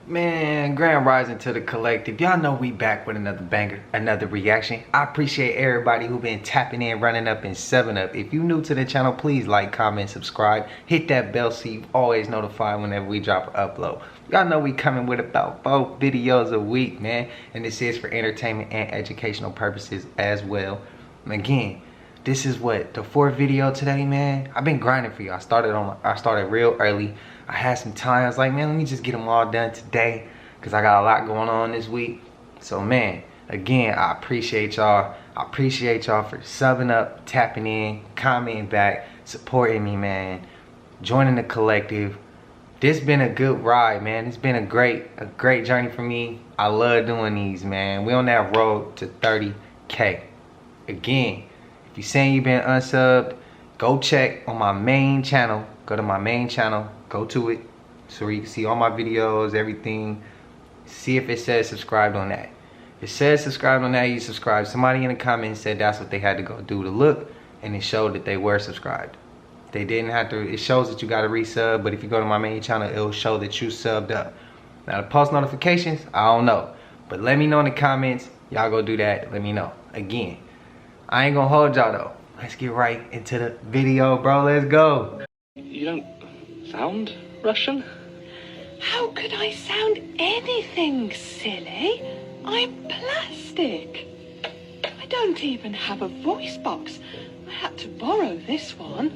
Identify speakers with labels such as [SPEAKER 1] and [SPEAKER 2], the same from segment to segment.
[SPEAKER 1] Man, grand rising to the collective. Y'all know we back with another banger, another reaction. I appreciate everybody who been tapping in, running up, and 7-up. If you new to the channel, please like, comment, subscribe. Hit that bell so you always notified whenever we drop an upload. Y'all know we coming with about 4 videos a week, man. And this is for entertainment and educational purposes as well. And again, this is what, the 4th video today, man. I've been grinding for you. I started real early. I had some time. I was like, man, let me just get them all done today because I got a lot going on this week. So, man, again, I appreciate y'all. I appreciate y'all for subbing up, tapping in, commenting back, supporting me, man. Joining the collective. This been a good ride, man. It's been a great journey for me. I love doing these, man. We on that road to 30K. Again, if you saying you've been unsubbed, go check on my main channel. Go to my main channel. Go to it so you can see all my videos, everything. See if it says subscribed on that. If it says subscribed on that, you subscribe. Somebody in the comments said that's what they had to go do to look, and it showed that they were subscribed. They didn't have to. It shows that you got to resub, but if you go to my main channel, it'll show that you subbed up. Now the post notifications, I don't know, but let me know in the comments. Y'all go do that. Let me know. Again, I ain't gonna hold y'all though. Let's get right into the video, bro. Let's go.
[SPEAKER 2] You don't sound Russian?
[SPEAKER 3] How could I sound anything, silly? I'm plastic. I don't even have a voice box. I had to borrow this one.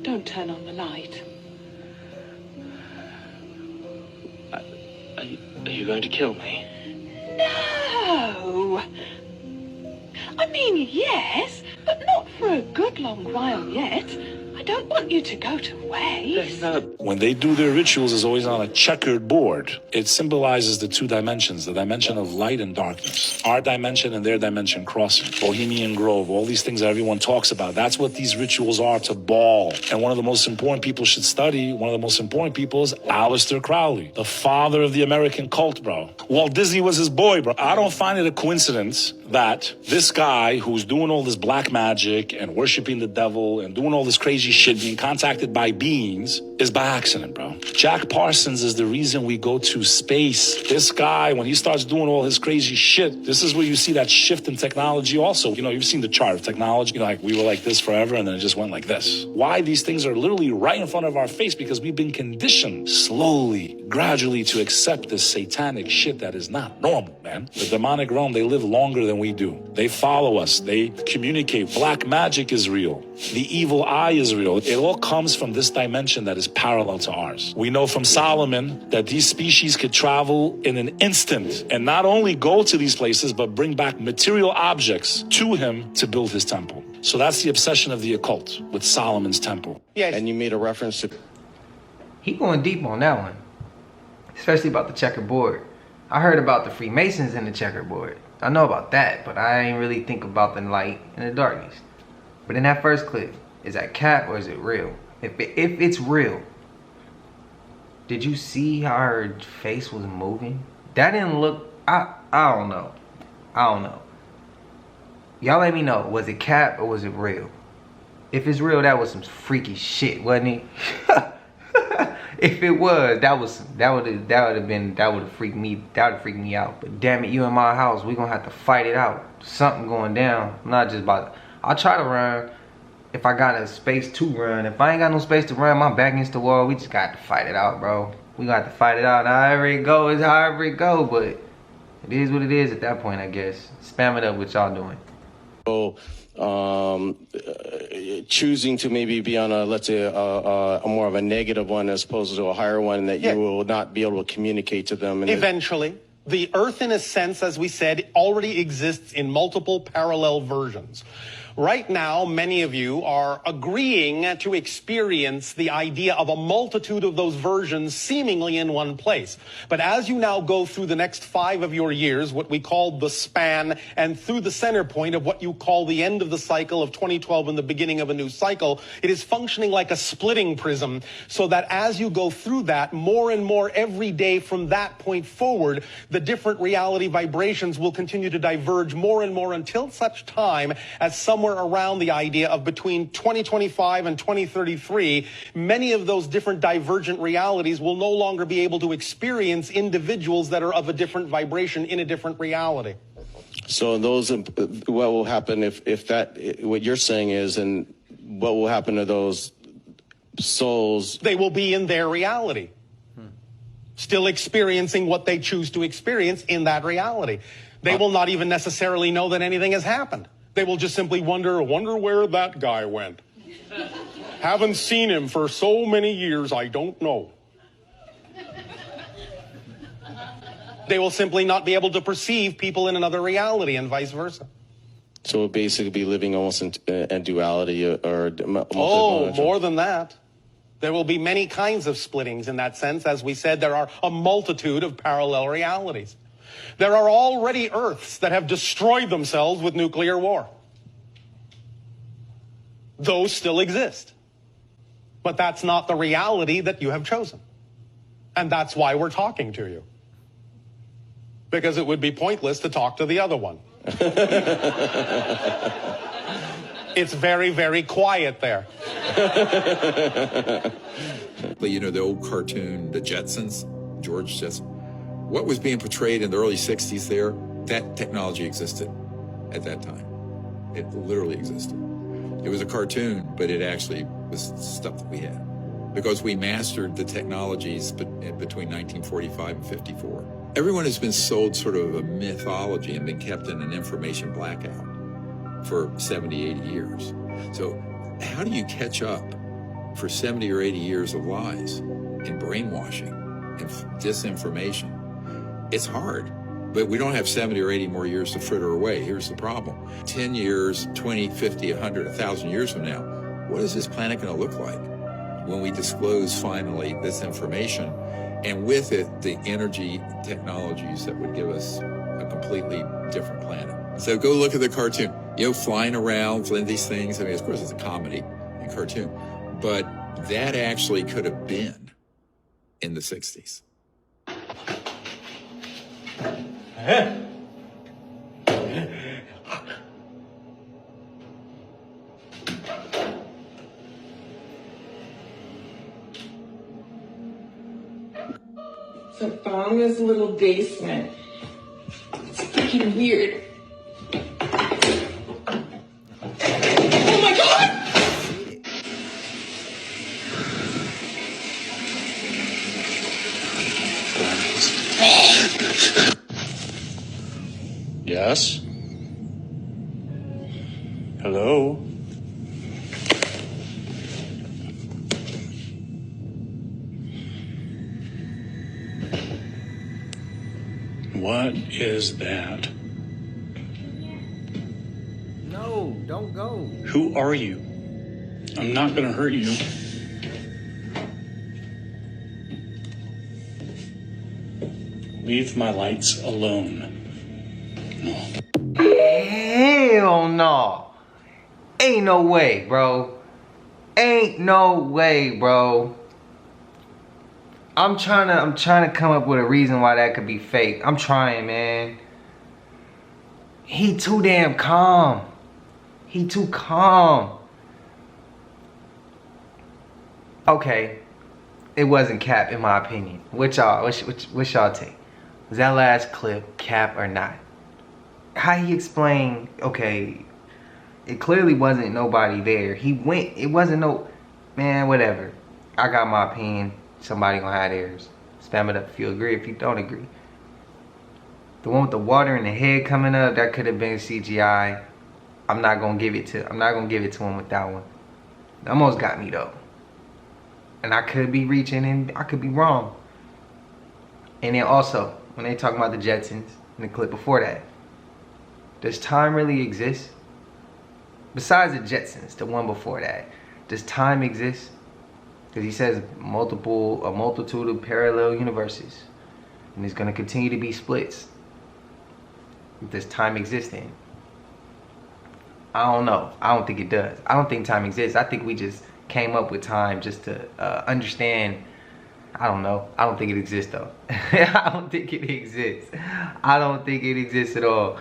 [SPEAKER 3] Don't turn on the light.
[SPEAKER 2] Are you going to kill me?
[SPEAKER 3] No! I mean, yes, but not for a good long while yet. I don't want you to go to waste.
[SPEAKER 4] When they do their rituals, it's always on a checkered board. It symbolizes the 2 dimensions, the dimension of light and darkness. Our dimension and their dimension crossing. Bohemian Grove, all these things that everyone talks about. That's what these rituals are to Baal. And one of the most important people should study, one of the most important people is Aleister Crowley, the father of the American cult, bro. Walt Disney was his boy, bro. I don't find it a coincidence that this guy who's doing all this black magic and worshiping the devil and doing all this crazy shit, being contacted by beings, is by accident, bro. Jack Parsons is the reason we go to space. This guy, when he starts doing all his crazy shit, this is where you see that shift in technology also. You know, you've seen the chart of technology. You know, like we were like this forever and then it just went like this. Why these things are literally right in front of our face? Because we've been conditioned slowly, gradually to accept this satanic shit that is not normal, man. The demonic realm, they live longer than we do. They follow us. They communicate. Black magic is real. The evil eye is real. It all comes from this dimension that is parallel to ours. We know from Solomon that these species could travel in an instant and not only go to these places, but bring back material objects to him to build his temple. So that's the obsession of the occult with Solomon's temple.
[SPEAKER 5] Yes. And you made a reference to...
[SPEAKER 1] He going deep on that one, especially about the checkerboard. I heard about the Freemasons in the checkerboard. I know about that, but I ain't really think about the light and the darkness. But in that first clip, is that cap or is it real? If it's real, did you see how her face was moving? That didn't look, I don't know. I don't know. Y'all let me know, was it cap or was it real? If it's real, that was some freaky shit, wasn't it? If it was, that would have freaked me out. But damn it, you in my house, we gonna have to fight it out. Something going down. I'm not just about to, I'll try to run if I got a space to run. If I ain't got no space to run, my back against the wall, we just got to fight it out, bro. We got to fight it out. However it go is however it go, but it is what it is at that point, I guess. Spam it up what y'all doing.
[SPEAKER 5] So, choosing to maybe be on a, let's say, a more of a negative one as opposed to a higher one that you will not be able to communicate to them. And
[SPEAKER 6] eventually. The Earth, in a sense, as we said, already exists in multiple parallel versions. Right now, many of you are agreeing to experience the idea of a multitude of those versions seemingly in one place. But as you now go through the next 5 of your years, what we call the span, and through the center point of what you call the end of the cycle of 2012 and the beginning of a new cycle, it is functioning like a splitting prism, so that as you go through that, more and more every day from that point forward, the different reality vibrations will continue to diverge more and more until such time as someone somewhere around the idea of between 2025 and 2033, many of those different divergent realities will no longer be able to experience individuals that are of a different vibration in a different reality.
[SPEAKER 5] So those, what will happen if that, what you're saying is, and what will happen to those souls?
[SPEAKER 6] They will be in their reality, still experiencing what they choose to experience in that reality. They will not even necessarily know that anything has happened. They will just simply wonder where that guy went. Haven't seen him for so many years, I don't know. They will simply not be able to perceive people in another reality and vice versa.
[SPEAKER 5] So we'll basically be living almost in duality or
[SPEAKER 6] more than that. There will be many kinds of splittings in that sense. As we said, there are a multitude of parallel realities. There are already Earths that have destroyed themselves with nuclear war. Those still exist. But that's not the reality that you have chosen. And that's why we're talking to you. Because it would be pointless to talk to the other one. It's very, very quiet there.
[SPEAKER 7] You know, the old cartoon, The Jetsons, George Jetson. What was being portrayed in the early 60s there, that technology existed at that time. It literally existed. It was a cartoon, but it actually was stuff that we had. Because we mastered the technologies between 1945 and 54. Everyone has been sold sort of a mythology and been kept in an information blackout for 70, 80 years. So how do you catch up for 70 or 80 years of lies and brainwashing and disinformation? It's hard, but we don't have 70 or 80 more years to fritter away. Here's the problem. 10 years, 20, 50, 100, 1,000 years from now, what is this planet going to look like when we disclose finally this information, and with it, the energy technologies that would give us a completely different planet? So go look at the cartoon. You know, flying around, these things. I mean, of course, it's a comedy and cartoon, but that actually could have been in the 60s.
[SPEAKER 8] So I found this little basement. It's freaking weird. Oh my God!
[SPEAKER 4] Yes? Hello? What is that?
[SPEAKER 1] No, don't go.
[SPEAKER 4] Who are you? I'm not gonna hurt you. Leave my lights alone. No.
[SPEAKER 1] Hell no. Ain't no way, bro. Ain't no way, bro. I'm trying to come up with a reason why that could be fake. I'm trying, man. He too damn calm. He too calm. Okay. It wasn't cap in my opinion. What's y'all take? Was that last clip cap or not? How he explained, okay, it clearly wasn't nobody there. He went, it wasn't no, man, whatever. I got my opinion. Somebody gonna have theirs. Spam it up if you agree, if you don't agree. The one with the water in the head coming up, that could have been CGI. I'm not gonna give it to him with that one. It almost got me though. And I could be reaching and I could be wrong. And then also, when they talk about the Jetsons in the clip before that, does time really exist? Besides the Jetsons, the one before that, does time exist? Because he says a multitude of parallel universes. And there's going to continue to be splits. Does time exist then? I don't know. I don't think it does. I don't think time exists. I think we just came up with time just to understand. I don't know. I don't think it exists though. I don't think it exists. I don't think it exists at all.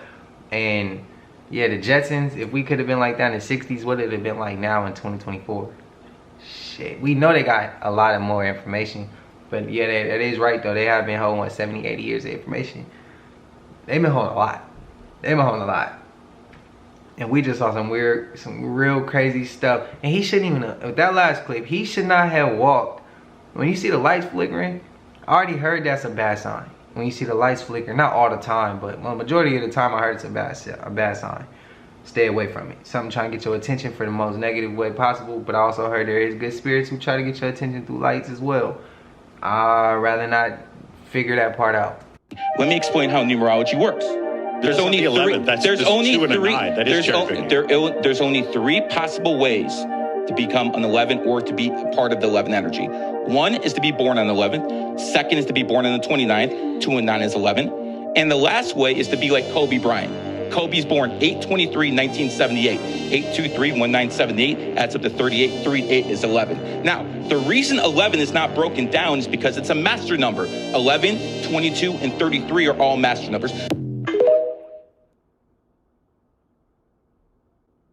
[SPEAKER 1] And Yeah, the Jetsons, if we could have been like that in the 60s, what would it have been like now in 2024? Shit, we know they got a lot of more information. But yeah, that is right though. They have been holding, what, 70, 80 years of information. They've been holding a lot. They've been holding a lot. And we just saw some real crazy stuff. And he shouldn't even, with that last clip, he should not have walked. When you see the lights flickering, I already heard that's a bad sign. When you see the lights flicker, not all the time, but well, majority of the time I heard it's a bad sign. Stay away from it. Something trying to get your attention for the most negative way possible, but I also heard there is good spirits who try to get your attention through lights as well. I'd rather not figure that part out.
[SPEAKER 9] Let me explain how numerology works. There's only three possible ways to become an 11 or to be part of the 11 energy. One is to be born on 11. Second is to be born on the 29th. 2 and 9 is 11. And the last way is to be like Kobe Bryant. Kobe's born 8/23/1978. 8/23/1978 adds up to 38. 38 is 11. Now, the reason 11 is not broken down is because it's a master number. 11, 22, and 33 are all master numbers.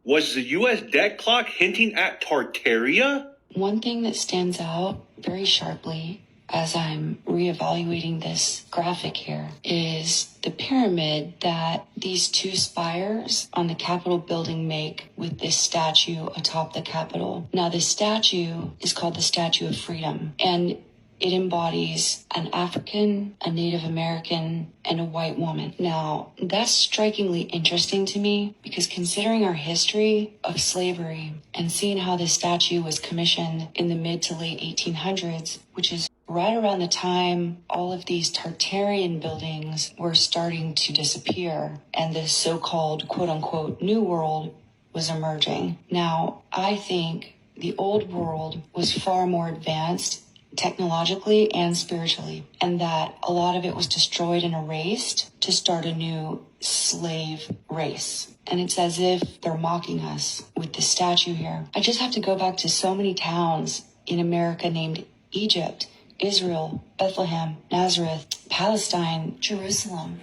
[SPEAKER 10] Was the U.S. debt clock hinting at Tartaria?
[SPEAKER 11] One thing that stands out very sharply as I'm reevaluating this graphic here is the pyramid that these two spires on the Capitol building make with this statue atop the Capitol. Now, this statue is called the Statue of Freedom, and it embodies an African, a Native American, and a white woman. Now, that's strikingly interesting to me because considering our history of slavery and seeing how this statue was commissioned in the mid to late 1800s, which is right around the time all of these Tartarian buildings were starting to disappear and this so-called quote-unquote New World was emerging. Now, I think the old world was far more advanced technologically and spiritually, and that a lot of it was destroyed and erased to start a new slave race. And it's as if they're mocking us with this statue here. I just have to go back to so many towns in America named Egypt, Israel, Bethlehem, Nazareth, Palestine, Jerusalem.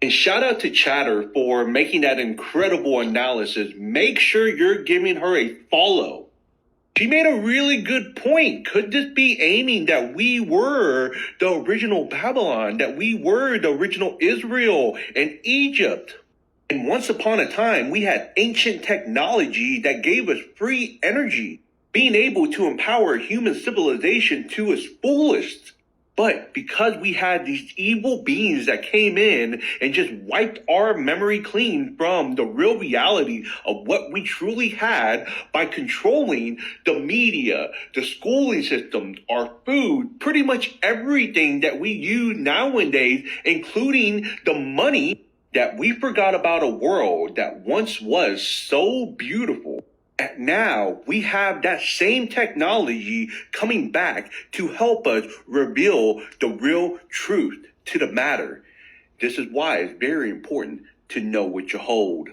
[SPEAKER 10] And shout out to Chatter for making that incredible analysis. Make sure you're giving her a follow. She made a really good point. Could this be aiming that we were the original Babylon, that we were the original Israel and Egypt? And once upon a time, we had ancient technology that gave us free energy, being able to empower human civilization to its fullest. But because we had these evil beings that came in and just wiped our memory clean from the real reality of what we truly had by controlling the media, the schooling systems, our food, pretty much everything that we use nowadays, including the money, that we forgot about a world that once was so beautiful. And now we have that same technology coming back to help us reveal the real truth to the matter. This is why it's very important to know what you hold.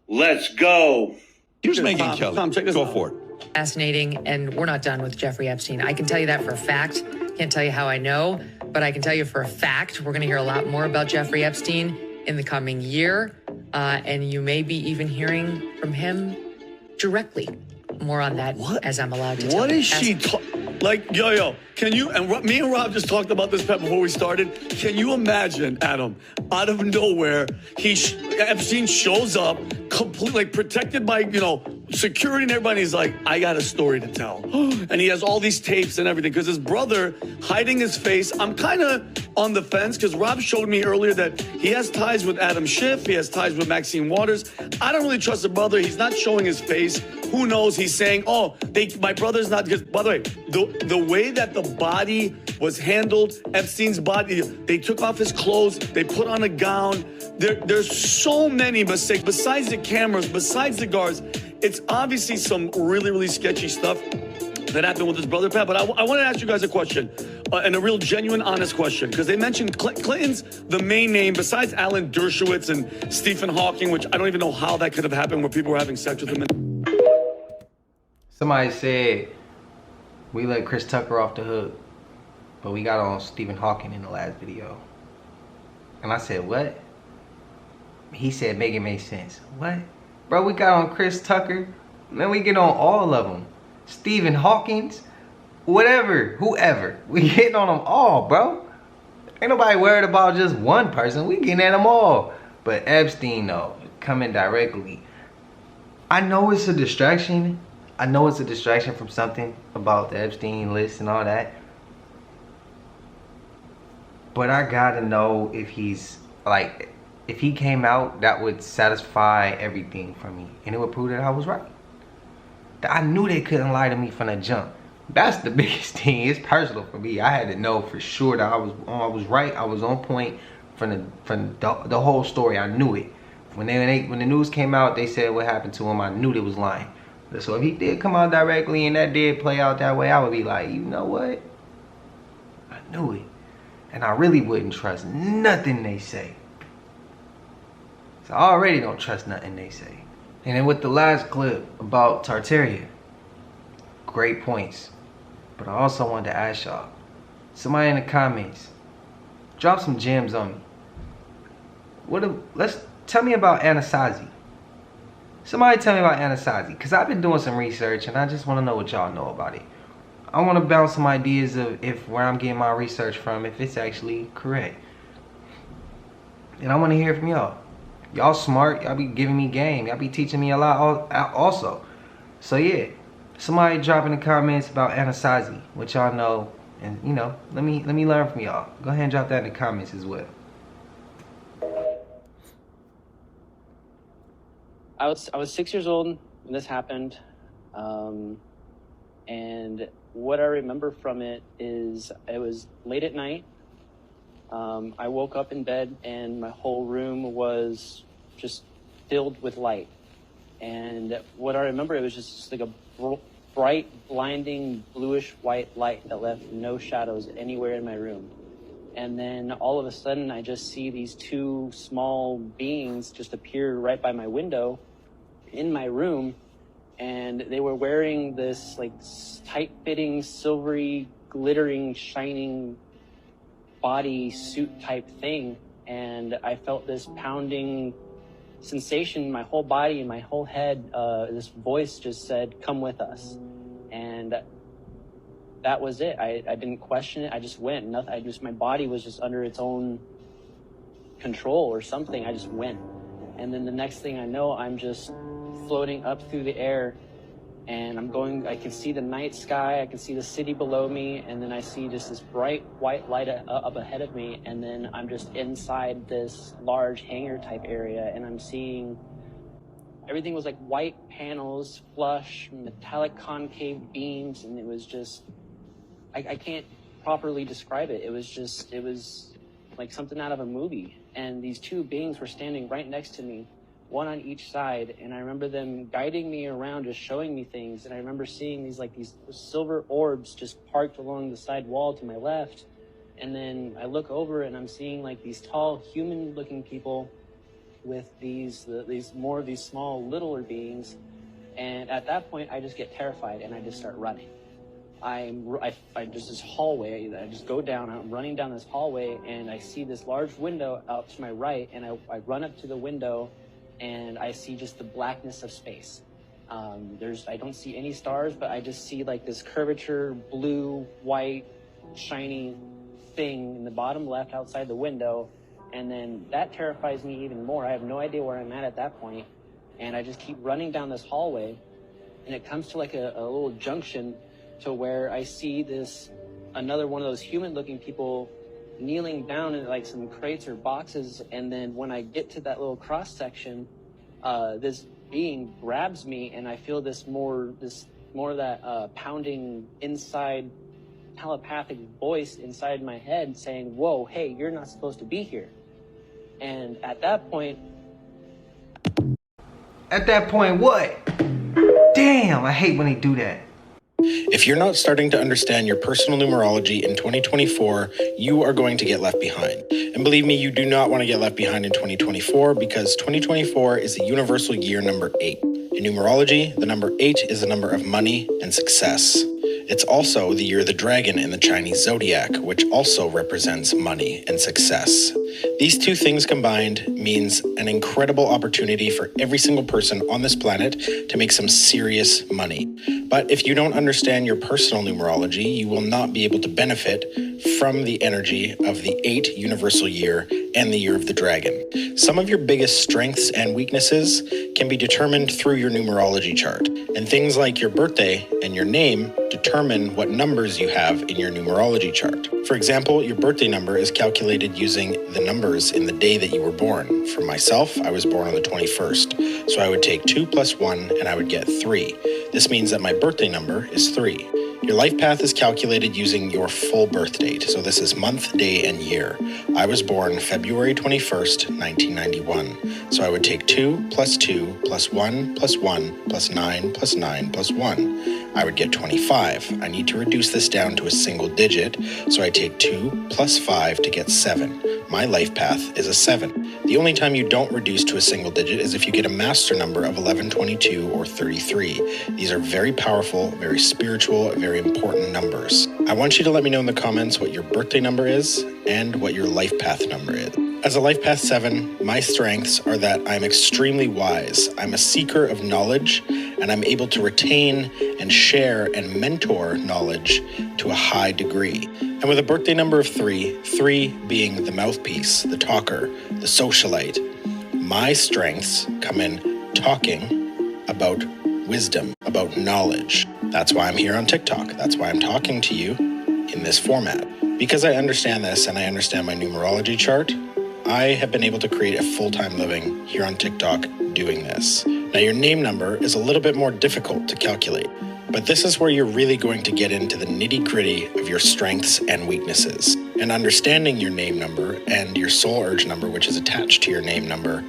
[SPEAKER 10] Let's go.
[SPEAKER 7] Here's Megyn Kelly.
[SPEAKER 12] Tom, check this out.
[SPEAKER 7] for it.
[SPEAKER 12] Fascinating, and we're not done with Jeffrey Epstein. I can tell you that for a fact. Can't tell you how I know, but I can tell you for a fact we're going to hear a lot more about Jeffrey Epstein in the coming year, and you may be even hearing from him directly. More on that as I'm allowed to tell.
[SPEAKER 13] What is she like? Yo, can you, and me and Rob just talked about this, Pep, before we started. Can you imagine, Adam, out of nowhere, Epstein shows up, completely protected by, security and everybody. He's like, I got a story to tell. And he has all these tapes and everything because his brother hiding his face. I'm kind of on the fence because Rob showed me earlier that he has ties with Adam Schiff. He has ties with Maxine Waters. I don't really trust the brother. He's not showing his face. Who knows? He's saying, my brother's not, because by the way, the way that the body was handled, Epstein's body, they took off his clothes, they put on a gown. There's so many mistakes. Besides the cameras, besides the guards, it's obviously some really, really sketchy stuff that happened with his brother, Pat. But I want to ask you guys a question, and a real genuine, honest question, because they mentioned Clinton's the main name, besides Alan Dershowitz and Stephen Hawking, which I don't even know how that could have happened where people were having sex with him.
[SPEAKER 1] Somebody said we let Chris Tucker off the hook, but we got on Stephen Hawking in the last video. And I said, what? He said, make it make sense. What? Bro, we got on Chris Tucker. Man, we get on all of them. Stephen Hawkins. Whatever. Whoever. We getting on them all, bro. Ain't nobody worried about just one person. We getting at them all. But Epstein, though, coming directly. I know it's a distraction. I know it's a distraction from something about the Epstein list and all that. But I gotta know if he's, like, if he came out, that would satisfy everything for me. And it would prove that I was right. I knew they couldn't lie to me from the jump. That's the biggest thing. It's personal for me. I had to know for sure that I was right. I was on point from the whole story. I knew it. When the news came out, they said what happened to him. I knew they was lying. So if he did come out directly and that did play out that way, I would be like, you know what? I knew it. And I really wouldn't trust nothing they say. So I already don't trust nothing they say. And then with the last clip about Tartaria, great points. But I also wanted to ask y'all, somebody in the comments, drop some gems on me. Let's tell me about Anasazi. Somebody tell me about Anasazi, because I've been doing some research and I just want to know what y'all know about it. I want to bounce some ideas of where I'm getting my research from, if it's actually correct. And I want to hear from y'all. Y'all smart, y'all be giving me game, y'all be teaching me a lot also. So yeah, somebody drop in the comments about Anasazi, what y'all know, and you know, let me learn from y'all. Go ahead and drop that in the comments as well.
[SPEAKER 14] I was 6 years old when this happened, and what I remember from it is it was late at night. I woke up in bed and my whole room was just filled with light. And what I remember, it was just like a bright, blinding, bluish white light that left no shadows anywhere in my room. And then all of a sudden I just see these two small beings just appear right by my window in my room. And they were wearing this like tight-fitting, silvery, glittering, shining body suit type thing. And I felt this pounding sensation in my whole body and my whole head. This voice just said, "Come with us." And that was it. I didn't question it. I just went. Nothing. My body was just under its own control or something. I just went. And then the next thing I know, I'm just floating up through the air, and I can see the night sky, I can see the city below me, and then I see just this bright white light up ahead of me, and then I'm just inside this large hangar type area, and I'm seeing everything was like white panels, flush, metallic concave beams, and it was just, I can't properly describe it. It was like something out of a movie. And these two beings were standing right next to me, one on each side, and I remember them guiding me around, just showing me things. And I remember seeing these silver orbs just parked along the side wall to my left. And then I look over and I'm seeing like these tall human looking people with these small littler beings. And at that point I just get terrified and I just start running. I just this hallway that I just go down. I'm running down this hallway and I see this large window out to my right, and I run up to the window and I see just the blackness of space. I don't see any stars, but I just see like this curvature, blue, white, shiny thing in the bottom left outside the window. And then that terrifies me even more. I have no idea where I'm at that point. And I just keep running down this hallway, and it comes to like a little junction to where I see another one of those human looking people kneeling down in like some crates or boxes. And then when I get to that little cross section, this being grabs me, and I feel more of that pounding inside telepathic voice inside my head saying, "Whoa, hey, you're not supposed to be here." And at that point
[SPEAKER 1] what? Damn, I hate when they do that.
[SPEAKER 15] If you're not starting to understand your personal numerology in 2024, you are going to get left behind. And believe me, you do not want to get left behind in 2024, because 2024 is the universal year number 8. In numerology, the number 8 is the number of money and success. It's also the year of the dragon in the Chinese zodiac, which also represents money and success. These two things combined means an incredible opportunity for every single person on this planet to make some serious money. But if you don't understand your personal numerology, you will not be able to benefit from the energy of the 8 universal year and the year of the dragon. Some of your biggest strengths and weaknesses can be determined through your numerology chart, and things like your birthday and your name determine what numbers you have in your numerology chart. For example, your birthday number is calculated using the numbers in the day that you were born. For myself, I was born on the 21st, so I would take 2 plus 1 and I would get 3. This means that my birthday number is 3. Your life path is calculated using your full birth date, so this is month, day, and year. I was born February 21st, 1991, so I would take 2 plus 2 plus 1 plus 1 plus 9 plus 9 plus 1. I would get 25. I need to reduce this down to a single digit, so I take 2 plus 5 to get 7. My life path is a 7. The only time you don't reduce to a single digit is if you get a master number of 11, 22, or 33. These are very powerful, very spiritual, very important numbers. I want you to let me know in the comments what your birthday number is and what your life path number is. As a life path 7, my strengths are that I'm extremely wise. I'm a seeker of knowledge, and I'm able to retain and share and mentor knowledge to a high degree. And with a birthday number of 3, 3 being the mouthpiece, the talker, the socialite, my strengths come in talking about wisdom, about knowledge. That's why I'm here on TikTok. That's why I'm talking to you in this format. Because I understand this and I understand my numerology chart, I have been able to create a full-time living here on TikTok doing this. Now, your name number is a little bit more difficult to calculate, but this is where you're really going to get into the nitty-gritty of your strengths and weaknesses. And understanding your name number and your soul urge number, which is attached to your name number,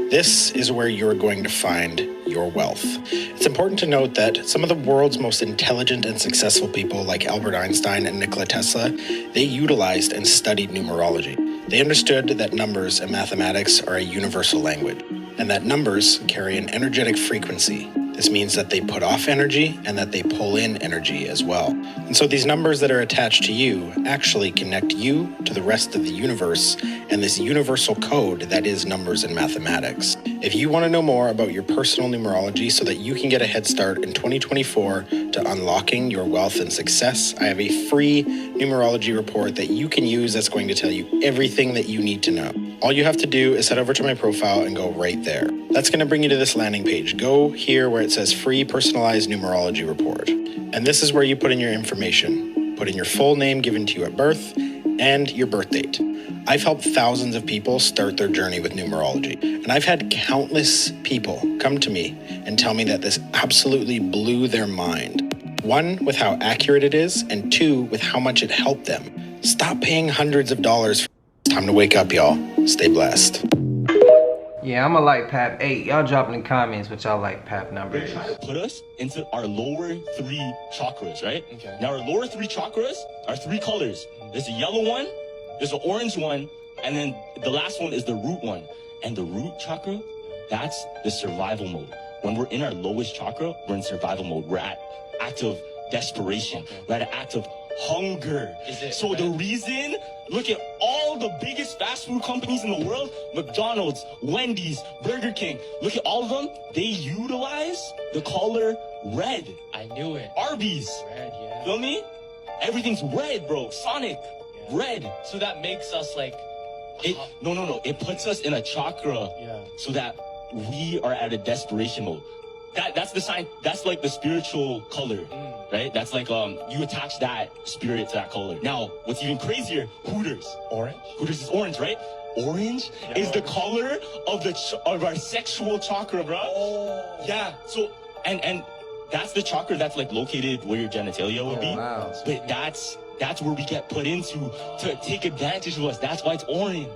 [SPEAKER 15] this is where you're going to find your wealth. It's important to note that some of the world's most intelligent and successful people, like Albert Einstein and Nikola Tesla, they utilized and studied numerology. They understood that numbers and mathematics are a universal language, and that numbers carry an energetic frequency. This means that they put off energy and that they pull in energy as well. And so these numbers that are attached to you actually connect you to the rest of the universe and this universal code that is numbers and mathematics. If you want to know more about your personal numerology so that you can get a head start in 2024 to unlocking your wealth and success, I have a free numerology report that you can use that's going to tell you everything that you need to know. All you have to do is head over to my profile and go right there. That's going to bring you to this landing page. Go here where it says free personalized numerology report. And this is where you put in your information. Put in your full name given to you at birth and your birth date. I've helped thousands of people start their journey with numerology. And I've had countless people come to me and tell me that this absolutely blew their mind. 1, with how accurate it is, and 2, with how much it helped them. Stop paying hundreds of dollars. It's time to wake up, y'all. Stay blessed.
[SPEAKER 1] Yeah, I'm a light path 8. Y'all drop in the comments what y'all like path number is.
[SPEAKER 9] Put us into our lower 3 chakras, right? Okay. Now our lower 3 chakras are 3 colors. There's a yellow one, there's an orange one, and then the last one is the root one. And the root chakra, that's the survival mode. When we're in our lowest chakra, we're in survival mode. We're at act of desperation. We're at an act of hunger. So the reason, look at all the biggest fast food companies in the world, McDonald's, Wendy's, Burger King, look at all of them, they utilize the color red.
[SPEAKER 16] I knew it.
[SPEAKER 9] Arby's.
[SPEAKER 16] Red, yeah.
[SPEAKER 9] Feel me? Everything's red, bro. Sonic, red.
[SPEAKER 16] So that makes us like...
[SPEAKER 9] No. It puts us in a chakra so that we are at a desperation mode. That's the sign. That's like the spiritual color, right? That's like you attach that spirit to that color. Now, what's even crazier? Hooters.
[SPEAKER 16] Orange.
[SPEAKER 9] Hooters is orange, right? Orange is the color of of our sexual chakra, bro.
[SPEAKER 16] Oh.
[SPEAKER 9] Yeah. So and that's the chakra that's like located where your genitalia would be.
[SPEAKER 1] Wow.
[SPEAKER 9] But that's where we get put into to take advantage of us. That's why it's orange.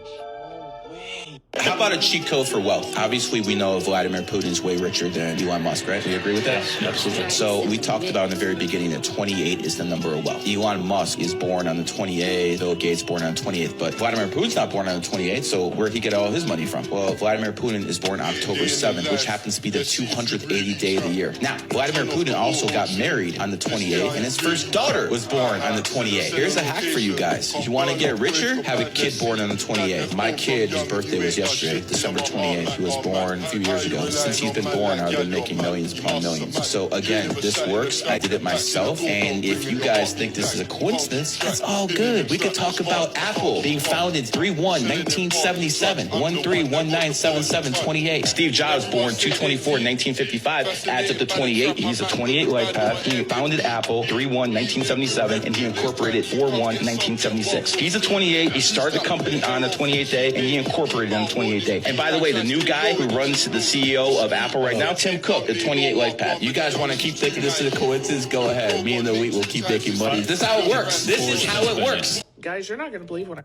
[SPEAKER 9] How about a cheat code for wealth? Obviously, we know Vladimir Putin's way richer than Elon Musk, right? Do you agree with that?
[SPEAKER 4] Yes, absolutely.
[SPEAKER 9] So we talked about in the very beginning that 28 is the number of wealth. Elon Musk is born on the 28th, Bill Gates born on the 28th, but Vladimir Putin's not born on the 28th, so where'd he get all his money from? Well, Vladimir Putin is born October 7th, which happens to be the 280th day of the year. Now, Vladimir Putin also got married on the 28th, and his first daughter was born on the 28th. Here's a hack for you guys. If you want to get richer, have a kid born on the 28th. My kid, his birthday was yesterday, December 28th. He was born a few years ago. Since he's been born, I've been making millions upon millions. So again, this works. I did it myself. And if you guys think this is a coincidence, that's all good. We could talk about Apple being founded 3/1/1977, 13/1977/28. Steve Jobs born 2/24/1955, adds up to 28. He's a 28 life path. He founded Apple 3/1/1977, and he incorporated 4/1/1976. He's a 28. He started the company on the 28th day, and he incorporated on the 28th day. And by the way, the new guy who runs the CEO of Apple right now, Tim Cook, the 28 life path. You guys want to keep thinking this is a coincidence? Go ahead. Me and the Elite will keep making money. This is how it works. This is how it works.
[SPEAKER 17] Guys, you're not going to believe what I...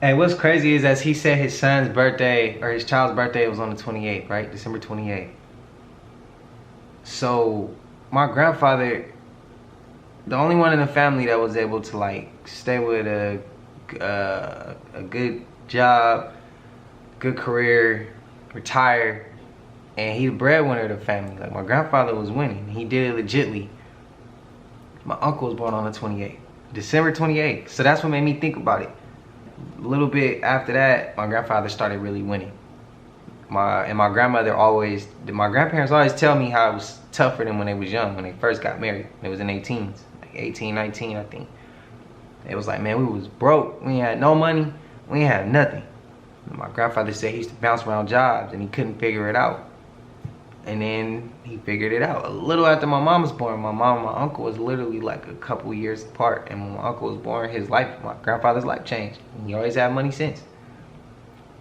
[SPEAKER 1] Hey, what's crazy is as he said his son's birthday, or his child's birthday was on the 28th, right? December 28th. So, my grandfather, the only one in the family that was able to, like, stay with a good job, good career, retire, and he the breadwinner of the family. Like, my grandfather was winning. He did it legitly. My uncle was born on the 28th. December 28th. So that's what made me think about it. A little bit after that, my grandfather started really winning. My grandparents always tell me how it was tough for them when they was young, when they first got married. They was in their teens, like 18, 19, I think. It was like, man, we was broke. We ain't had no money. We ain't had nothing. My grandfather said he used to bounce around jobs and he couldn't figure it out. And then he figured it out. A little after my mom was born, my mom and my uncle was literally like a couple years apart. And when my uncle was born, my grandfather's life changed. And he always had money since.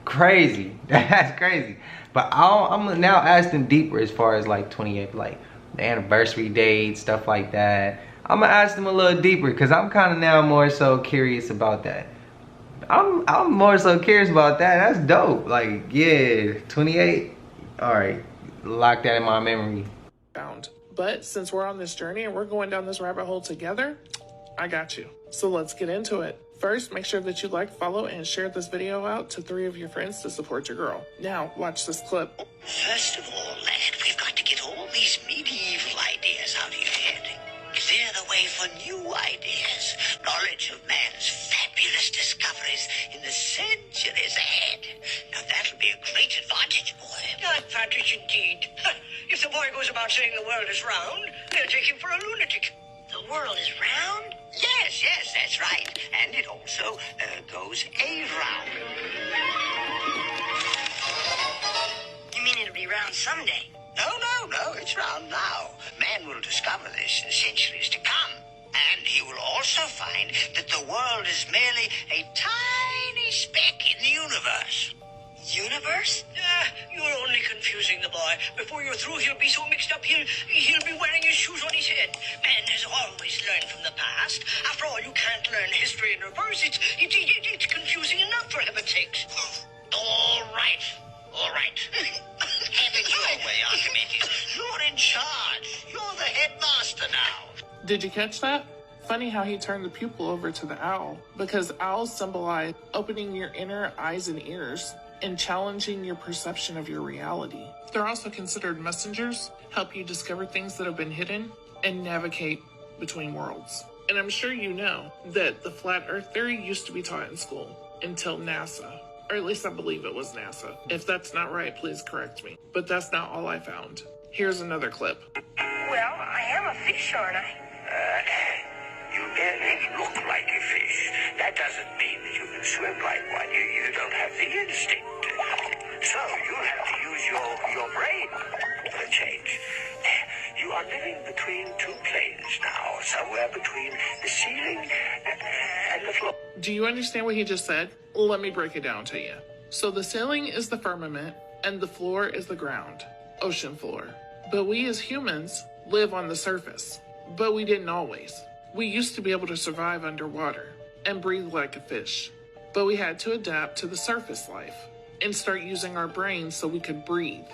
[SPEAKER 1] Crazy. That's crazy. But I'm now asking deeper as far as like 28, like the anniversary date, stuff like that. I'm gonna ask them a little deeper because I'm kind of now more so curious about that. I'm more so curious about that. That's dope. Like, yeah, 28. All right, lock that in my memory.
[SPEAKER 17] But since we're on this journey and we're going down this rabbit hole together, I got you. So let's get into it. First, make sure that you like, follow, and share this video out to 3 of your friends to support your girl. Now, watch this clip.
[SPEAKER 18] First of all, lad, we've got to get all these medieval ideas out of your head. Clear the way for new ideas. Knowledge of man's fabulous discoveries in the centuries ahead. Now that'll be a great advantage, boy.
[SPEAKER 19] Advantage indeed. If the boy goes about saying the world is round, they'll take him for a lunatic.
[SPEAKER 18] The world is round? Yes, that's right. And it also goes around. You mean it'll be round someday? No, it's round now. Man will discover this in centuries to come. And he will also find that the world is merely a tiny speck in the universe. Universe?
[SPEAKER 19] You're only confusing the boy. Before you're through, he'll be so mixed up, he'll be wearing his shoes on his head. Man has always learned from the past. After all, you can't learn history in reverse. It's confusing enough, for heaven's sakes.
[SPEAKER 18] All right. Have it your way, Archimedes. You're in charge. You're the headmaster now.
[SPEAKER 17] Did you catch that? Funny how he turned the pupil over to the owl, because owls symbolize opening your inner eyes and ears and challenging your perception of your reality. They're also considered messengers, help you discover things that have been hidden, and navigate between worlds. And I'm sure you know that the flat earth theory used to be taught in school until NASA. Or at least I believe it was NASA. If that's not right, please correct me. But that's not all I found. Here's another clip.
[SPEAKER 19] Well, I am a fish, aren't I?
[SPEAKER 18] You merely look like a fish. That doesn't mean that you can swim like one. You don't have the instinct. So you have to use your brain for a change. You are living between 2 planes now, somewhere between the ceiling and the floor.
[SPEAKER 17] Do you understand what he just said? Let me break it down to you. So the ceiling is the firmament, and the floor is the ground, ocean floor. But we as humans live on the surface. But we didn't always. We used to be able to survive underwater and breathe like a fish. but we had to adapt to the surface life and start using our brains so we could breathe.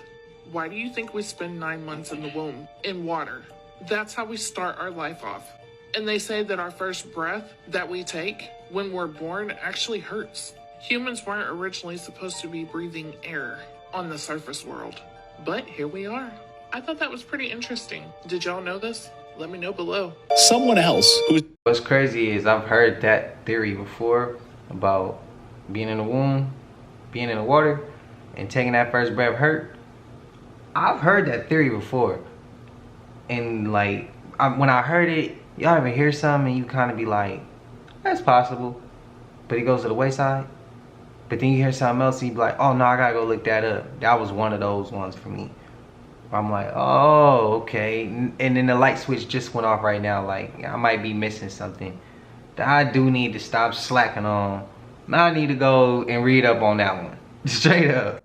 [SPEAKER 17] Why do you think we spend 9 months in the womb, in water? That's how we start our life off. And they say that our first breath that we take when we're born actually hurts. Humans weren't originally supposed to be breathing air on the surface world, but here we are. I thought that was pretty interesting. Did y'all know this? Let me know below.
[SPEAKER 20] Someone else who's...
[SPEAKER 1] What's crazy is I've heard that theory before about being in the womb, being in the water, and taking that first breath hurt. I've heard that theory before. And like, when I heard it, y'all ever hear something and you kind of be like, that's possible, but it goes to the wayside. But then you hear something else and you be like, oh no, I gotta go look that up. That was one of those ones for me. I'm like, oh, okay. And then the light switch just went off right now. Like, I might be missing something that I do need to stop slacking on. I need to go and read up on that one. Straight up.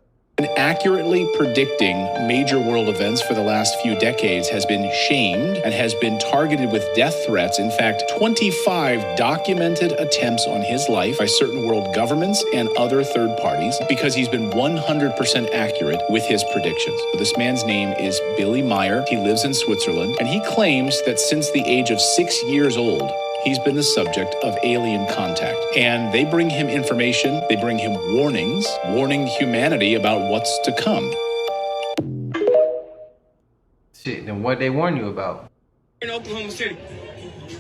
[SPEAKER 20] accurately predicting major world events for the last few decades has been shamed and has been targeted with death threats. In fact, 25 documented attempts on his life by certain world governments and other third parties because he's been 100% accurate with his predictions. This man's name is Billy Meyer. He lives in Switzerland, and he claims that since the age of 6 years old, he's been the subject of alien contact. And they bring him information, they bring him warnings, warning humanity about what's to come.
[SPEAKER 1] Shit, then what they warn you about?
[SPEAKER 21] In Oklahoma City.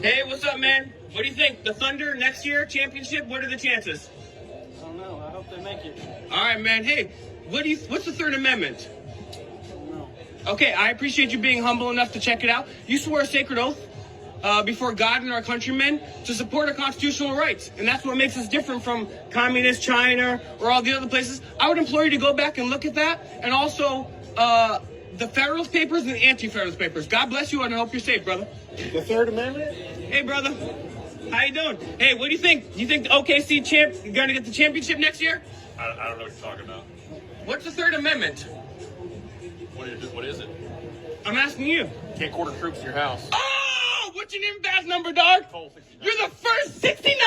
[SPEAKER 21] Hey, what's up, man? What do you think? The Thunder next year, championship, what are the chances?
[SPEAKER 14] I don't know. I hope they make it.
[SPEAKER 21] All right, man. Hey, what's the Third Amendment?
[SPEAKER 14] I don't know.
[SPEAKER 21] Okay, I appreciate you being humble enough to check it out. You swore a sacred oath before God and our countrymen to support our constitutional rights. And that's what makes us different from communist China or all the other places. I would implore you to go back and look at that. And also the Federalist Papers and the Anti-Federalist Papers. God bless you and I hope you're safe, brother.
[SPEAKER 14] The Third Amendment?
[SPEAKER 21] Hey, brother. How you doing? Hey, what do you think? You think the OKC champ going to get the championship next year?
[SPEAKER 22] I don't know what you're talking about.
[SPEAKER 21] What's the Third Amendment?
[SPEAKER 22] What is it?
[SPEAKER 21] I'm asking you.
[SPEAKER 22] Can't quarter troops in your house.
[SPEAKER 21] Oh, what's your name badge number, dog? You're the first 69?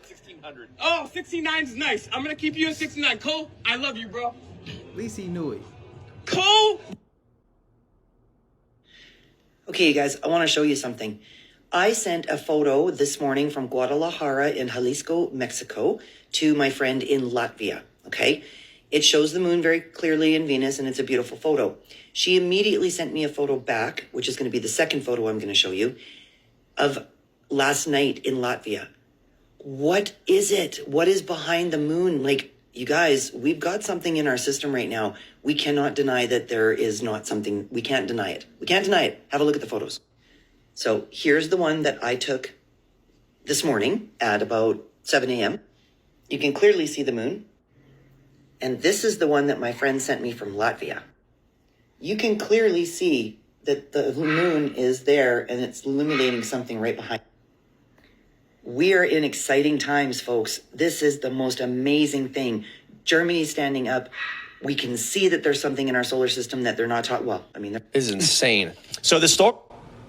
[SPEAKER 22] 1600.
[SPEAKER 21] Oh, 69 is nice. I'm going to keep you in 69. Cole, I love you, bro.
[SPEAKER 1] At least he knew it.
[SPEAKER 21] Cole!
[SPEAKER 23] Okay, you guys, I want to show you something. I sent a photo this morning from Guadalajara in Jalisco, Mexico, to my friend in Latvia, okay? It shows the moon very clearly in Venus, and it's a beautiful photo. She immediately sent me a photo back, which is going to be the second photo I'm going to show you, of last night in Latvia. What is it? What is behind the moon? Like, you guys, we've got something in our system right now. We cannot deny that there is not something. We can't deny it. We can't deny it. Have a look at the photos. So here's the one that I took this morning at about 7 a.m. You can clearly see the moon. And this is the one that my friend sent me from Latvia. You can clearly see that the moon is there and it's illuminating something right behind. We are in exciting times, folks. This is the most amazing thing. Germany's standing up. We can see that there's something in our solar system that they're not taught. Well, I mean,
[SPEAKER 20] This is insane. So the story...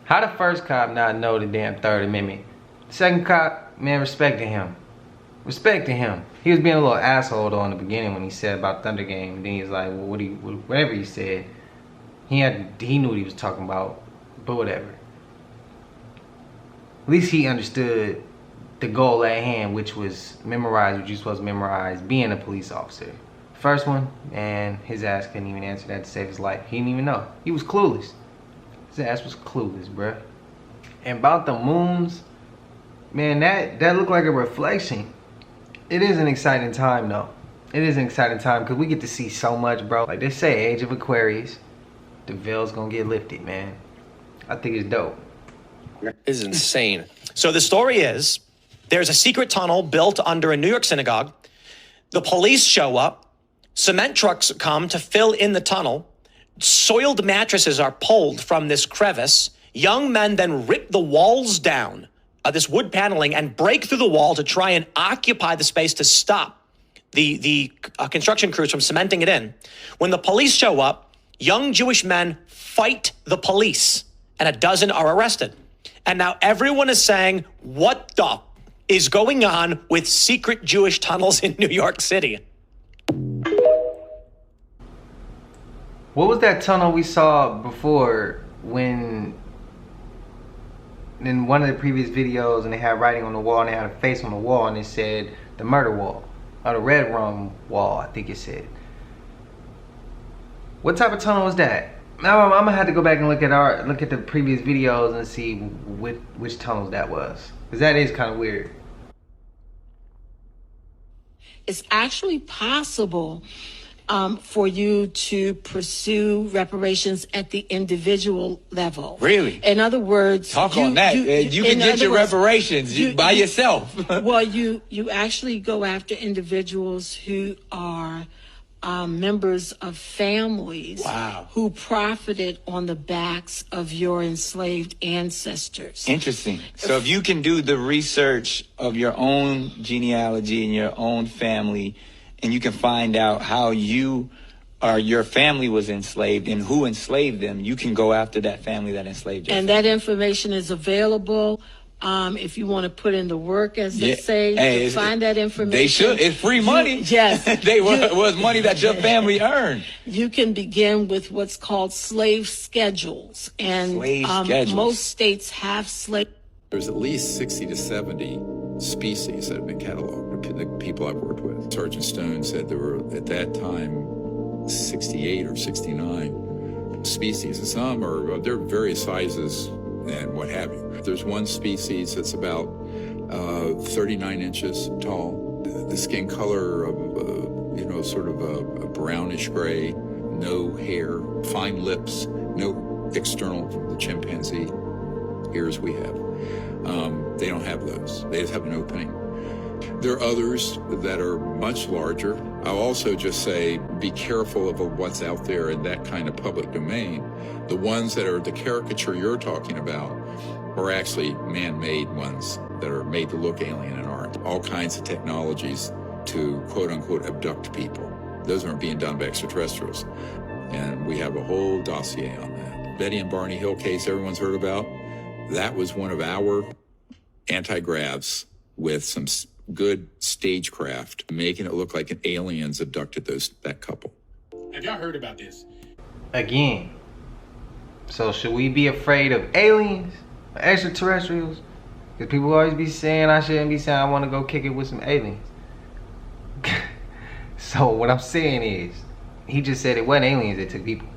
[SPEAKER 1] How the first cop not know the damn Third Amendment? The second cop, man, respecting him. Respecting him. He was being a little asshole though in the beginning when he said about Thunder Game. And then he's like, well, whatever he said, he knew what he was talking about, but whatever. At least he understood the goal at hand, which was memorize what you're supposed to memorize, being a police officer. First one, man, his ass couldn't even answer that to save his life. He didn't even know. He was clueless. His ass was clueless, bruh. And about the moons, man, that looked like a reflection. It is an exciting time, though. It is an exciting time because we get to see so much, bro. Like they say, Age of Aquarius, the veil's gonna get lifted, man. I think it's dope.
[SPEAKER 20] This is insane. So the story is, there's a secret tunnel built under a New York synagogue. The police show up. Cement trucks come to fill in the tunnel. Soiled mattresses are pulled from this crevice. Young men then rip the walls down, this wood paneling, and break through the wall to try and occupy the space to stop the construction crews from cementing it in. When the police show up, young Jewish men fight the police, and a dozen are arrested. And now everyone is saying, what the
[SPEAKER 2] is going on with secret Jewish tunnels in New York City.
[SPEAKER 1] What was that tunnel we saw before when in one of the previous videos and they had writing on the wall and they had a face on the wall and it said the murder wall or the red room wall, I think it said. What type of tunnel was that? Now I'm gonna have to go back and look at the previous videos and see which tunnels that was, because that is kind of weird.
[SPEAKER 3] It's actually possible for you to pursue reparations at the individual level.
[SPEAKER 5] Really?
[SPEAKER 3] In other words,
[SPEAKER 5] talk on that. You can get your reparations by yourself.
[SPEAKER 3] Well, you actually go after individuals who are members of families who profited on the backs of your enslaved ancestors.
[SPEAKER 5] Interesting. So if you can do the research of your own genealogy and your own family, and you can find out how you or your family was enslaved and who enslaved them, you can go after that family that enslaved you.
[SPEAKER 3] And that information is available. If you want to put in the work, as they say, to find that information.
[SPEAKER 5] They should. It's free money.
[SPEAKER 3] Yes.
[SPEAKER 5] was money that your family earned.
[SPEAKER 3] You can begin with what's called slave schedules. And most states have slave.
[SPEAKER 7] There's at least 60 to 70 species that have been cataloged, the people I've worked with. Sergeant Stone said there were, at that time, 68 or 69 species. And some are, they're various sizes and what have you. There's one species that's about 39 inches tall. The skin color of, sort of a brownish gray, no hair, fine lips, no external from the chimpanzee ears we have. They don't have those. They just have an opening. There are others that are much larger. I'll also just say, be careful of what's out there in that kind of public domain. The ones that are the caricature you're talking about are actually man-made ones that are made to look alien and aren't. All kinds of technologies to quote-unquote abduct people. Those aren't being done by extraterrestrials. And we have a whole dossier on that. Betty and Barney Hill case everyone's heard about, that was one of our anti-gravs with some good stagecraft, making it look like an aliens abducted that couple.
[SPEAKER 20] Have y'all heard about this?
[SPEAKER 1] Again, so should we be afraid of aliens, extraterrestrials? Because people always be saying I shouldn't be saying I want to go kick it with some aliens. So what I'm saying is, he just said it wasn't aliens that took people.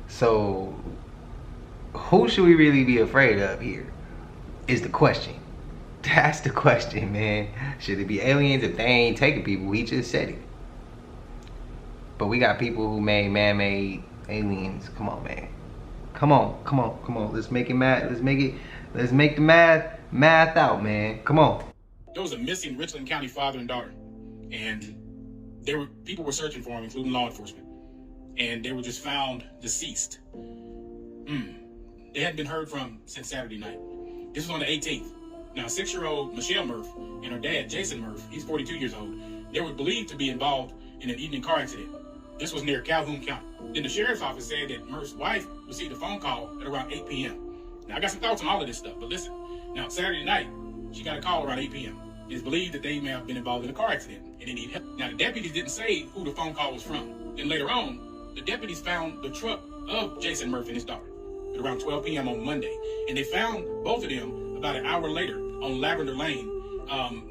[SPEAKER 1] So who should we really be afraid of here is the question. That's the question, man. Should it be aliens if they ain't taking people? He just said it. But we got people who made man-made aliens. Come on, man. Come on. Let's make it math. Let's make the math out, man. Come on.
[SPEAKER 20] There was a missing Richland County father and daughter, and people were searching for them, including law enforcement, and they were just found deceased. They hadn't been heard from since Saturday night. This was on the 18th. Now, 6-year-old Michelle Murph and her dad, Jason Murph, he's 42 years old, they were believed to be involved in an evening car accident. This was near Calhoun County. Then the sheriff's office said that Murph's wife received a phone call at around 8 p.m. Now, I got some thoughts on all of this stuff, but listen. Now, Saturday night, she got a call around 8 p.m. It's believed that they may have been involved in a car accident and they need help. Now, the deputies didn't say who the phone call was from. Then later on, the deputies found the truck of Jason Murph and his daughter at around 12 p.m. on Monday. And they found both of them about an hour later on Lavender Lane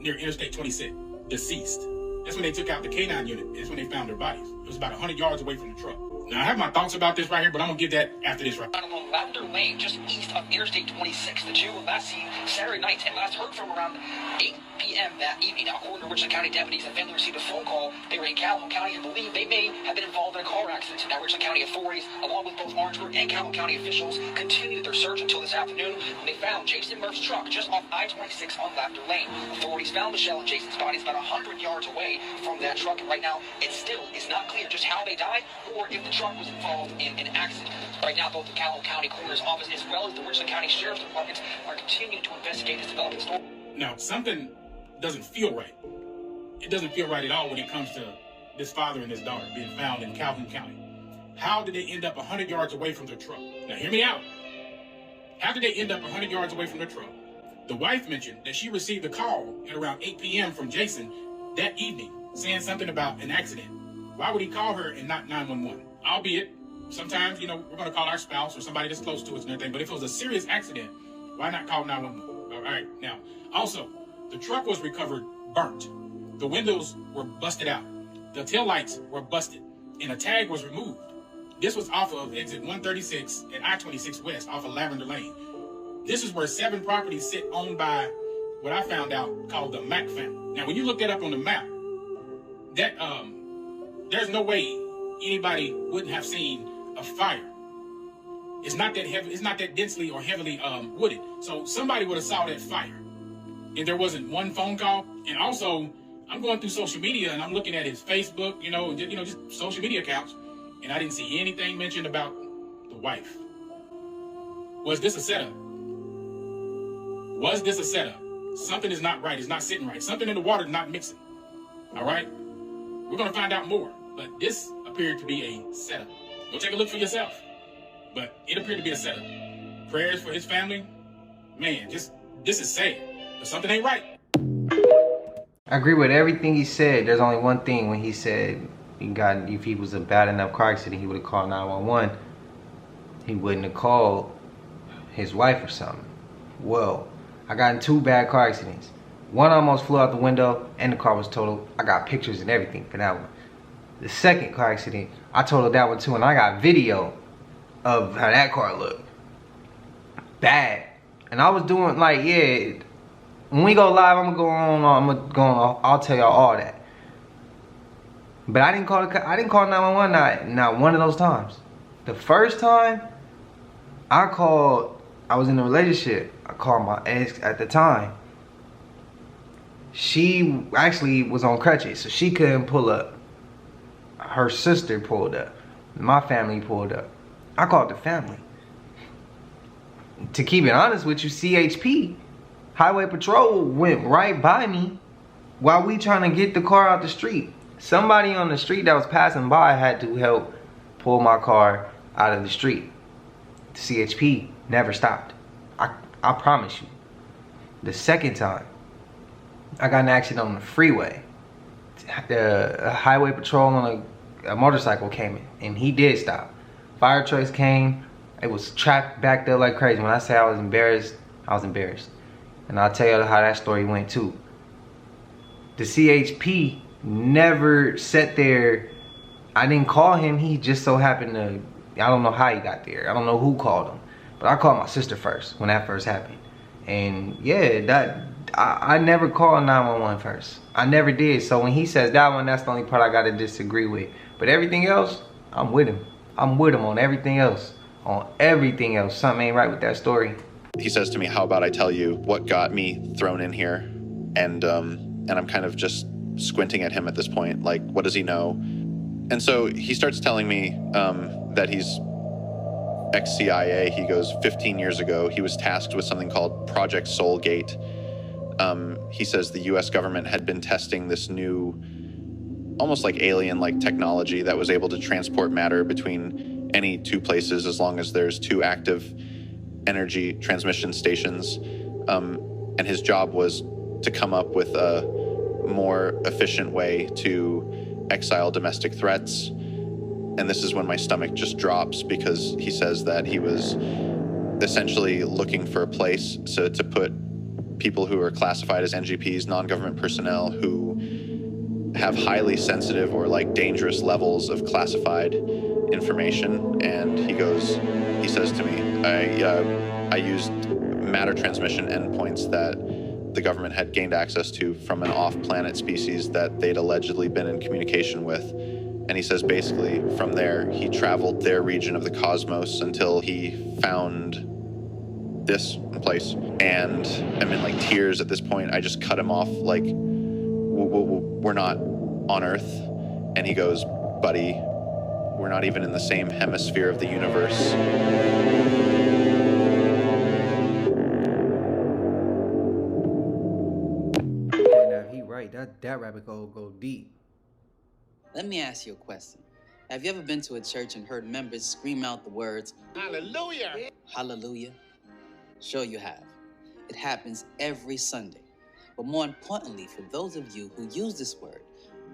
[SPEAKER 20] near Interstate 26, deceased. That's when they took out the K9 unit. That's when they found their bodies. It was about 100 yards away from the truck. Now, I have my thoughts about this right here, but I'm going to give that after this right here.
[SPEAKER 24] Along Lavender Lane, just east of Interstate 26, the two were last seen Saturday night and last heard from around 8 p.m. that evening. Now, according to Richland County deputies, and family received a phone call. They were in Calhoun County and believe they may have been involved in a car accident. Now, Richland County authorities, along with both Orangeburg and Calhoun County officials, continued their search until this afternoon when they found Jason Murph's truck just off I-26 on Lavender Lane. Authorities found Michelle and Jason's bodies about 100 yards away from that truck, and right now it still is not clear just how they died or if the truck was involved in an accident. Right now, both the Calhoun County Coroner's Office as well as the Richland County Sheriff's Department are continuing to investigate this developing story.
[SPEAKER 20] Now, something doesn't feel right. It doesn't feel right at all when it comes to this father and his daughter being found in Calhoun County. How did they end up 100 yards away from their truck? Now, hear me out. How did they end up 100 yards away from their truck
[SPEAKER 6] The wife mentioned that she received a call at around 8 p.m. from Jason that evening saying something about an accident. Why would he call her and not 911? Albeit, sometimes, we're going to call our spouse or somebody that's close to us and everything, but if it was a serious accident, why not call 911? All right, now, also, the truck was recovered burnt. The windows were busted out. The taillights were busted, and a tag was removed. This was off of exit 136 and I-26 West off of Lavender Lane. This is where 7 properties sit owned by what I found out called the Mack family. Now, when you look that up on the map, that there's no way anybody wouldn't have seen a fire. It's not that heavy. It's not that densely or heavily wooded. So somebody would have saw that fire, and there wasn't one phone call. And also, I'm going through social media and I'm looking at his Facebook, just social media accounts, and I didn't see anything mentioned about the wife. Was this a setup? Was this a setup? Something is not right. It's not sitting right. Something in the water is not mixing. All right? We're going to find out more. But this appeared to be a setup. Go take a look for yourself. But it appeared to be a setup. Prayers for his family. Man, this is sad. But something ain't right.
[SPEAKER 1] I agree with everything he said. There's only one thing when he said if he was a bad enough car accident, he would have called 911. He wouldn't have called his wife or something. Well, I got in 2 bad car accidents. One almost flew out the window and the car was totaled. I got pictures and everything for that one. The second car accident, I totaled that one too, and I got video of how that car looked. Bad. And I was doing when we go live, I'll tell y'all all that. But I didn't call 911 not one of those times. The first time I was in a relationship. I called my ex at the time. She actually was on crutches, so she couldn't pull up. Her sister pulled up. My family pulled up. I called the family. To keep it honest with you, CHP, Highway Patrol, went right by me while we trying to get the car out the street. Somebody on the street that was passing by had to help pull my car out of the street. CHP never stopped. I promise you. The second time, I got in an accident on the freeway. The Highway Patrol on a motorcycle came in, and he did stop. Fire trucks came. It was trapped back there like crazy. When I say I was embarrassed, I was embarrassed. And I'll tell you how that story went too. The CHP never sat there. I didn't call him. He just so happened to, I don't know how he got there. I don't know who called him. But I called my sister first when that first happened. And yeah, I never called 911 first. I never did. So when he says that one, that's the only part I gotta disagree with. But everything else, I'm with him. I'm with him on everything else. On everything else. Something ain't right with that story.
[SPEAKER 8] He says to me, how about I tell you what got me thrown in here? And I'm kind of just squinting at him at this point, like, what does he know? And so he starts telling me that he's ex-CIA. He goes, 15 years ago, he was tasked with something called Project Soulgate. He says the US government had been testing this new, almost like alien-like technology that was able to transport matter between any 2 places as long as there's 2 active energy transmission stations. And his job was to come up with a more efficient way to exile domestic threats. And this is when my stomach just drops, because he says that he was essentially looking for a place to put people who are classified as NGPs, non-government personnel, who have highly sensitive or dangerous levels of classified information. And he says to me, I used matter transmission endpoints that the government had gained access to from an off-planet species that they'd allegedly been in communication with. And he says basically from there, he traveled their region of the cosmos until he found this place. And I'm in tears at this point. I just cut him off we're not on Earth. And he goes, buddy, we're not even in the same hemisphere of the universe.
[SPEAKER 1] Yeah, he right. That rabbit hole go deep.
[SPEAKER 10] Let me ask you a question. Have you ever been to a church and heard members scream out the words, Hallelujah! Hallelujah? Sure you have. It happens every Sunday. But more importantly, for those of you who use this word,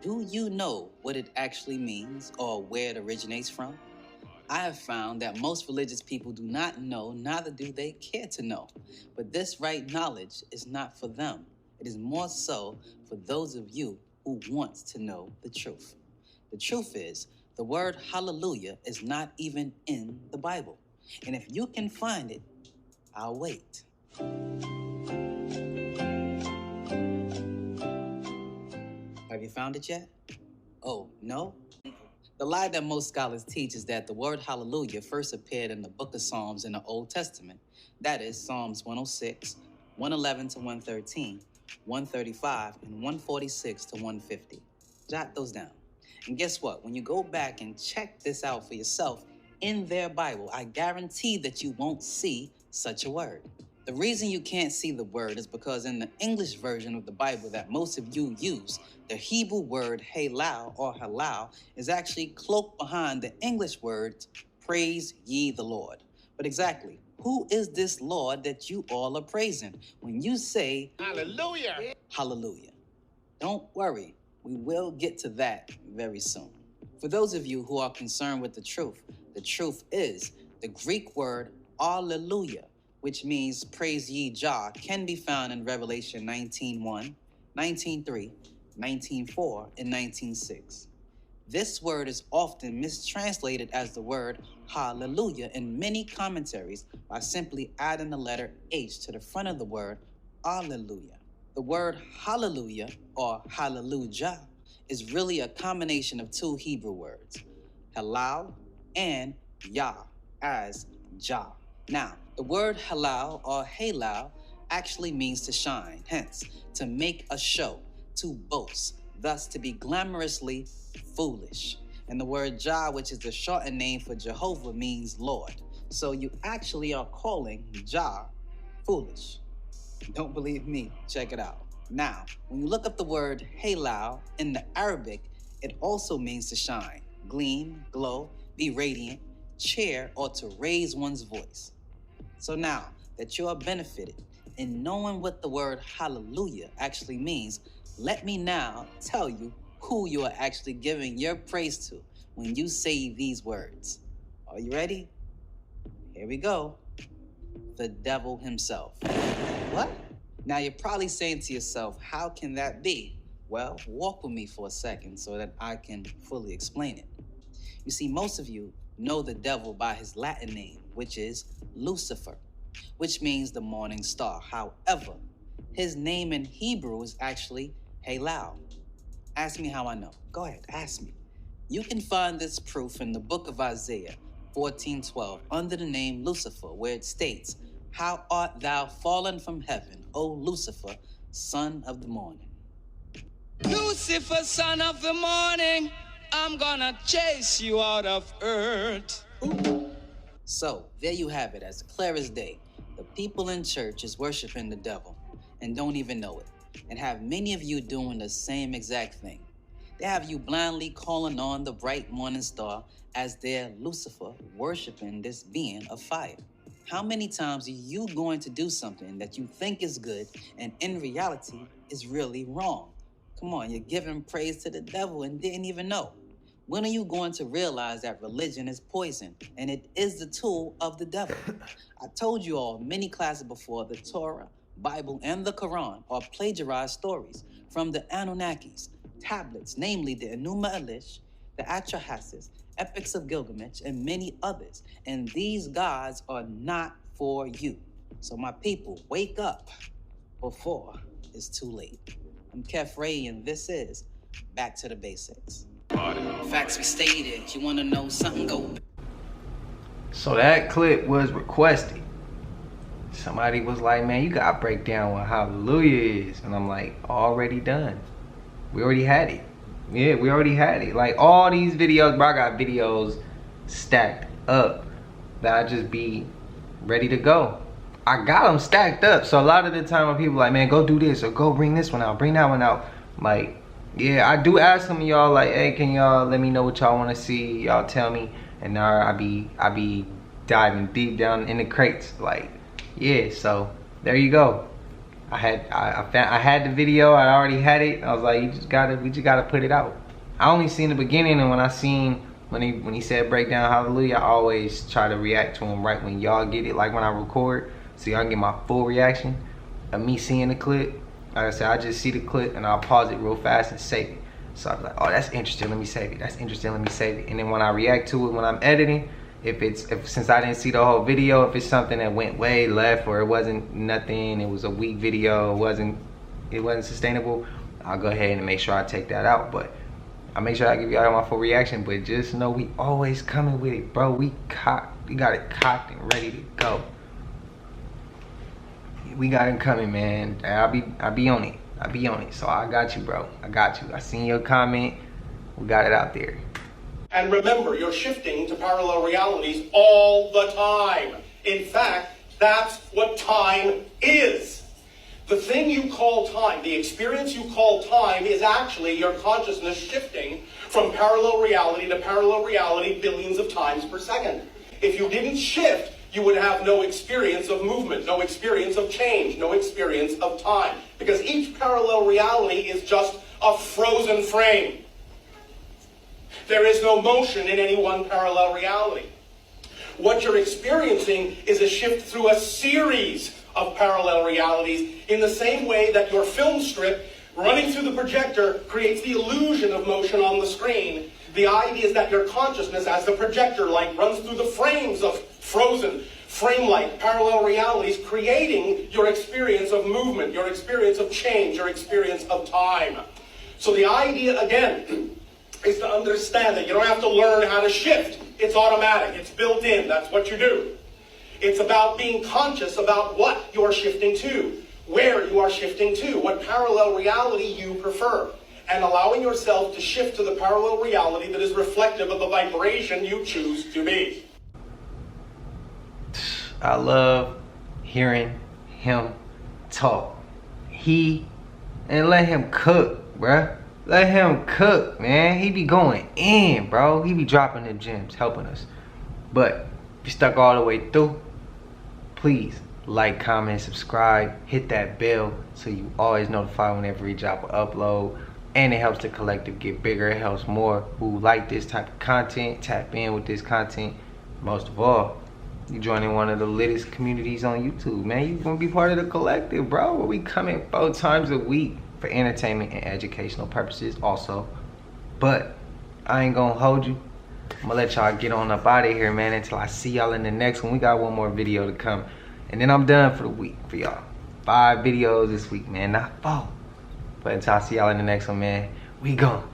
[SPEAKER 10] do you know what it actually means or where it originates from? I have found that most religious people do not know, neither do they care to know. But this right knowledge is not for them. It is more so for those of you who want to know the truth. The truth is, the word hallelujah is not even in the Bible. And if you can find it, I'll wait. Have you found it yet? Oh, no? The lie that most scholars teach is that the word hallelujah first appeared in the book of Psalms in the Old Testament. That is Psalms 106, 111 to 113, 135, and 146 to 150. Jot those down. And guess what? When you go back and check this out for yourself in their Bible, I guarantee that you won't see such a word. The reason you can't see the word is because in the English version of the Bible that most of you use, the Hebrew word halal or halal is actually cloaked behind the English words, praise ye the Lord. But exactly, who is this Lord that you all are praising when you say, hallelujah? Hallelujah. Don't worry, we will get to that very soon. For those of you who are concerned with the truth is the Greek word alleluia, which means praise ye Jah, can be found in Revelation 19:1, 19:3, 19:4, and 19:6. This word is often mistranslated as the word hallelujah in many commentaries by simply adding the letter H to the front of the word alleluia. The word hallelujah or hallelujah is really a combination of two Hebrew words, halal and yah, as Jah. Now, the word halal or halal actually means to shine, hence, to make a show, to boast, thus to be glamorously foolish. And the word Jah, which is the shortened name for Jehovah, means Lord. So you actually are calling Jah foolish. Don't believe me? Check it out. Now, when you look up the word halal in the Arabic, it also means to shine, gleam, glow, be radiant, cheer, or to raise one's voice. So now that you are benefited in knowing what the word hallelujah actually means, let me now tell you who you are actually giving your praise to when you say these words. Are you ready? Here we go. The devil himself. What? Now you're probably saying to yourself, how can that be? Well, walk with me for a second so that I can fully explain it. You see, most of you know the devil by his Latin name, which is Lucifer, which means the morning star. However, his name in Hebrew is actually Halal. Ask me how I know. Go ahead, ask me. You can find this proof in the book of Isaiah 14:12 under the name Lucifer, where it states, "How art thou fallen from heaven, O Lucifer, son of the morning?"
[SPEAKER 11] Lucifer, son of the morning, I'm gonna chase you out of earth.
[SPEAKER 10] So, there you have it, as clear as day. The people in church is worshiping the devil and don't even know it, and have many of you doing the same exact thing. They have you blindly calling on the bright morning star as their Lucifer, worshiping this being of fire. How many times are you going to do something that you think is good and in reality is really wrong? Come on, you're giving praise to the devil and didn't even know. When are you going to realize that religion is poison and it is the tool of the devil? I told you all many classes before, the Torah, Bible, and the Quran are plagiarized stories from the Anunnakis, tablets, namely the Enuma Elish, the Atrahasis, Epics of Gilgamesh, and many others. And these gods are not for you. So my people, wake up before it's too late. I'm Kef Ray, and this is Back to the Basics. Facts we stated. You want to know something? Go.
[SPEAKER 1] So that clip was requested. Somebody was like, man, you gotta break down what hallelujah is. And I'm like, already done. We already had it. Yeah, we already had it. Like all these videos, bro, I got videos stacked up that I just be ready to go. I got them stacked up. So a lot of the time when people like, man, go do this or go bring this one out, bring that one out. Like, yeah, I do ask some of y'all like, hey, can y'all let me know what y'all want to see? Y'all tell me. And now I be diving deep down in the crates. Like, yeah, so there you go. I had the video. I already had it. I was like, we just gotta put it out. I only seen the beginning, and when I seen when he said breakdown hallelujah, I always try to react to him right when y'all get it, like when I record, so y'all get my full reaction of me seeing the clip. Like I said, I just see the clip and I'll pause it real fast and save it. So I'm like, oh, that's interesting, let me save it. That's interesting, let me save it. And then when I react to it when I'm editing, if since I didn't see the whole video, if it's something that went way left or it wasn't nothing, it was a weak video, it wasn't sustainable, I'll go ahead and make sure I take that out. But I make sure I give y'all my full reaction. But just know we always coming with it, bro. We got it cocked and ready to go. We got it coming, man. I be on it. I be on it. So I got you, bro. I got you. I seen your comment. We got it out there.
[SPEAKER 12] And remember, you're shifting to parallel realities all the time. In fact, that's what time is. The thing you call time, the experience you call time, is actually your consciousness shifting from parallel reality to parallel reality billions of times per second. If you didn't shift, you would have no experience of movement, no experience of change, no experience of time. Because each parallel reality is just a frozen frame. There is no motion in any one parallel reality. What you're experiencing is a shift through a series of parallel realities, in the same way that your film strip running through the projector creates the illusion of motion on the screen. The idea is that your consciousness, as the projector light runs through the frames of frozen, frame-like parallel realities, creating your experience of movement, your experience of change, your experience of time. So the idea, again, is to understand that you don't have to learn how to shift. It's automatic. It's built in. That's what you do. It's about being conscious about what you're shifting to, where you are shifting to, what parallel reality you prefer, and allowing yourself to shift to the parallel reality that is reflective of the vibration you choose to be.
[SPEAKER 1] I love hearing him talk. And let him cook, bruh. Let him cook, man. He be going in, bro. He be dropping the gems, helping us. But if you stuck all the way through, please like, comment, subscribe, hit that bell so you always notified whenever we drop an upload. And it helps the collective get bigger. It helps more who like this type of content, tap in with this content. Most of all, you joining one of the littest communities on YouTube, man. You gonna be part of the collective, bro. We coming 4 times a week for entertainment and educational purposes also. But I ain't gonna hold you. I'm gonna let y'all get on up out of here, man, until I see y'all in the next one. We got one more video to come, and then I'm done for the week for y'all. 5 videos this week, man, not 4. But until I see y'all in the next one, man, we gone.